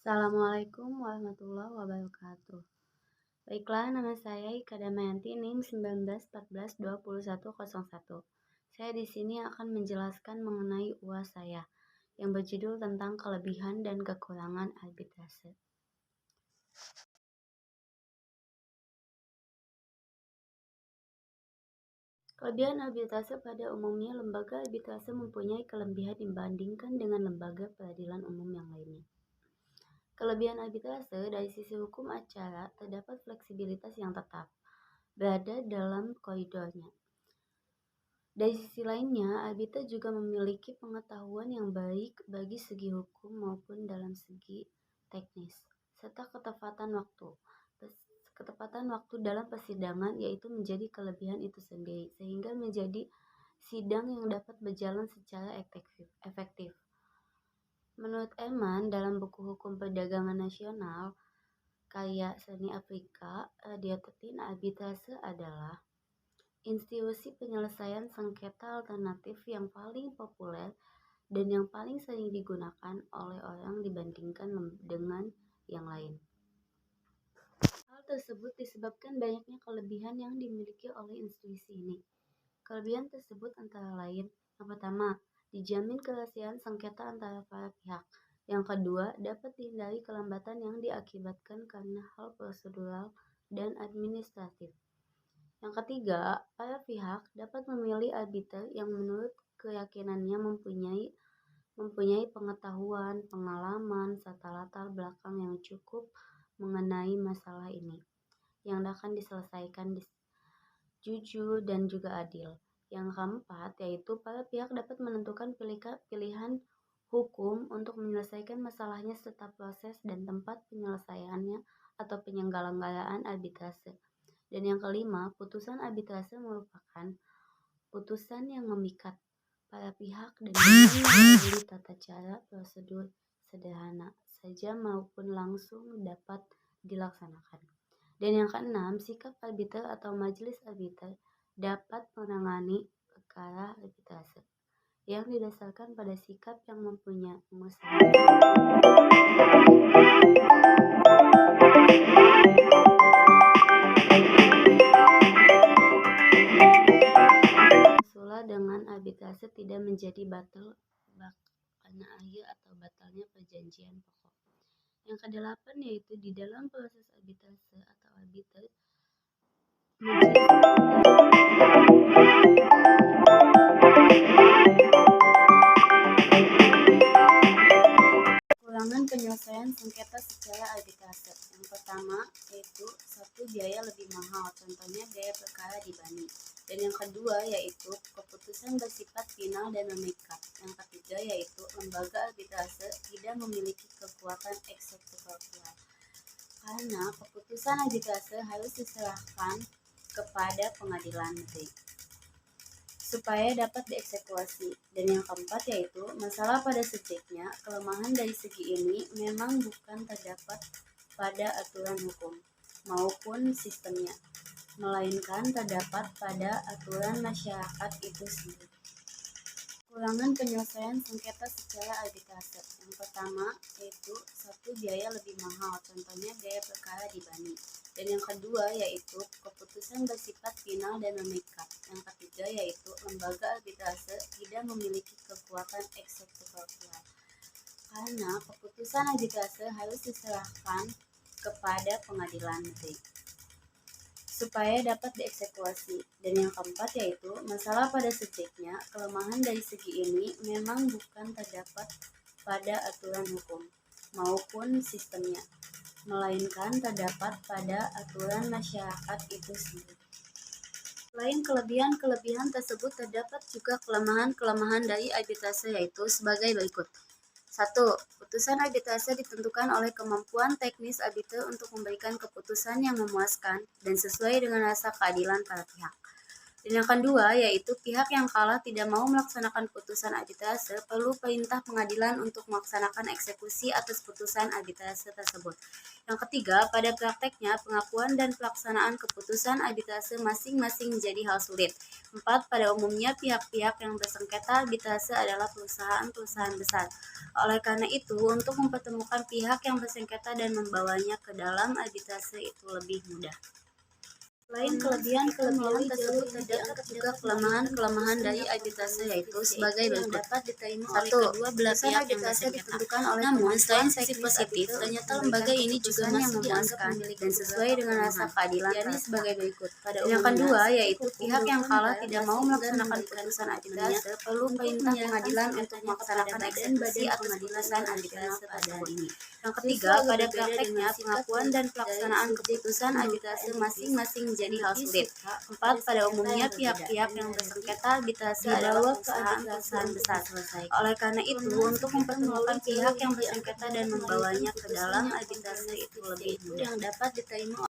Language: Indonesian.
Assalamualaikum warahmatullahi wabarakatuh. Baiklah, nama saya Ika Damayanti NIM 19142101. Saya di sini akan menjelaskan mengenai UAS saya yang berjudul tentang kelebihan dan kekurangan arbitrase. Kelebihan arbitrase pada umumnya, lembaga arbitrase mempunyai kelebihan dibandingkan dengan lembaga peradilan umum yang lainnya. Kelebihan arbitrase dari sisi hukum acara terdapat fleksibilitas yang tetap berada dalam koridornya. Dari sisi lainnya, arbiter juga memiliki pengetahuan yang baik bagi segi hukum maupun dalam segi teknis, serta ketepatan waktu. Ketepatan waktu dalam persidangan yaitu menjadi kelebihan itu sendiri, sehingga menjadi sidang yang dapat berjalan secara efektif. Menurut Eman, dalam buku Hukum Perdagangan Nasional, karya Seni Afrika, Radiotetin arbitrase adalah institusi penyelesaian sengketa alternatif yang paling populer dan yang paling sering digunakan oleh orang dibandingkan dengan yang lain. Hal tersebut disebabkan banyaknya kelebihan yang dimiliki oleh institusi ini. Kelebihan tersebut antara lain, yang pertama, dijamin kerahasiaan sengketa antara para pihak. Yang kedua, dapat dihindari kelambatan yang diakibatkan karena hal prosedural dan administratif. Yang ketiga, para pihak dapat memilih arbiter yang menurut keyakinannya mempunyai pengetahuan, pengalaman, serta latar belakang yang cukup mengenai masalah ini, yang akan diselesaikan jujur dan juga adil. Yang keempat, yaitu para pihak dapat menentukan pilihan hukum untuk menyelesaikan masalahnya serta proses dan tempat penyelesaiannya atau penyelenggaraan arbitrase. Dan yang kelima, putusan arbitrase merupakan putusan yang memikat para pihak dan melalui tata cara prosedur sederhana saja maupun langsung dapat dilaksanakan. Dan yang keenam, sikap arbiter atau majelis arbiter dapat menangani perkara arbitrase yang didasarkan pada sikap yang mempunyai dengan arbitrase tidak menjadi batal karena akhir atau batalnya perjanjian pokok. Yang kedelapan yaitu di dalam proses arbitrase atau arbiter, kekurangan penyelesaian sengketa secara arbitrase. Yang pertama yaitu satu, biaya lebih mahal, contohnya biaya perkara di BANI. Dan yang kedua yaitu keputusan bersifat final dan memikat. Yang ketiga yaitu lembaga arbitrase tidak memiliki kekuatan eksekutorial karena keputusan arbitrase harus diserahkan kepada pengadilan negeri supaya dapat dieksekusi. Dan yang keempat yaitu masalah pada subjeknya. Kelemahan dari segi ini memang bukan terdapat pada aturan hukum maupun sistemnya, melainkan terdapat pada aturan masyarakat itu sendiri. Kekurangan penyelesaian sengketa secara arbitrase. Yang pertama yaitu satu, biaya lebih mahal, contohnya biaya perkara di BANI. Dan yang kedua yaitu keputusan bersifat final dan memikat. Yang ketiga yaitu lembaga arbitrase tidak memiliki kekuatan eksekutorial karena keputusan arbitrase harus diserahkan kepada pengadilan negeri supaya dapat dieksekusi. Dan yang keempat yaitu masalah pada subjeknya. Kelemahan dari segi ini memang bukan terdapat pada aturan hukum maupun sistemnya, melainkan terdapat pada aturan masyarakat itu sendiri. Selain kelebihan tersebut, terdapat juga kelemahan dari arbitrase yaitu sebagai berikut. 1. Putusan arbitrase ditentukan oleh kemampuan teknis arbiter untuk memberikan keputusan yang memuaskan dan sesuai dengan rasa keadilan para pihak. Dan yang kedua, yaitu pihak yang kalah tidak mau melaksanakan putusan arbitrase perlu perintah pengadilan untuk melaksanakan eksekusi atas putusan arbitrase tersebut. Yang ketiga, pada prakteknya pengakuan dan pelaksanaan keputusan arbitrase masing-masing menjadi hal sulit. 4. Pada umumnya pihak-pihak yang bersengketa arbitrase adalah perusahaan-perusahaan besar. Oleh karena itu, untuk mempertemukan pihak yang bersengketa dan membawanya ke dalam arbitrase itu lebih mudah. Selain kelebihan-kelebihan tersebut, terdapat juga kelemahan-kelemahan dari arbitrase, yaitu sebagai berikut. 1. Belah pihak yang bersengketa. Namun, selain sisi positif, ternyata lembaga ini juga masih dianggap memiliki dan sesuai dengan rasa keadilan sebagai berikut. Yang kedua, yaitu pihak yang kalah tidak mau melaksanakan putusan arbitrase perlu perintah pengadilan untuk melaksanakan eksekusi atas putusan arbitrase tersebut. Yang ketiga, pada prakteknya pengakuan dan pelaksanaan keputusan arbitrase masing-masing menjadi hal sulit. 4. Pada umumnya pihak-pihak yang bersengketa arbitrase adalah perusahaan-perusahaan besar. Oleh karena itu, untuk mempertemukan pihak yang bersengketa dan membawanya ke dalam arbitrase itu lebih mudah. Yang dapat diterima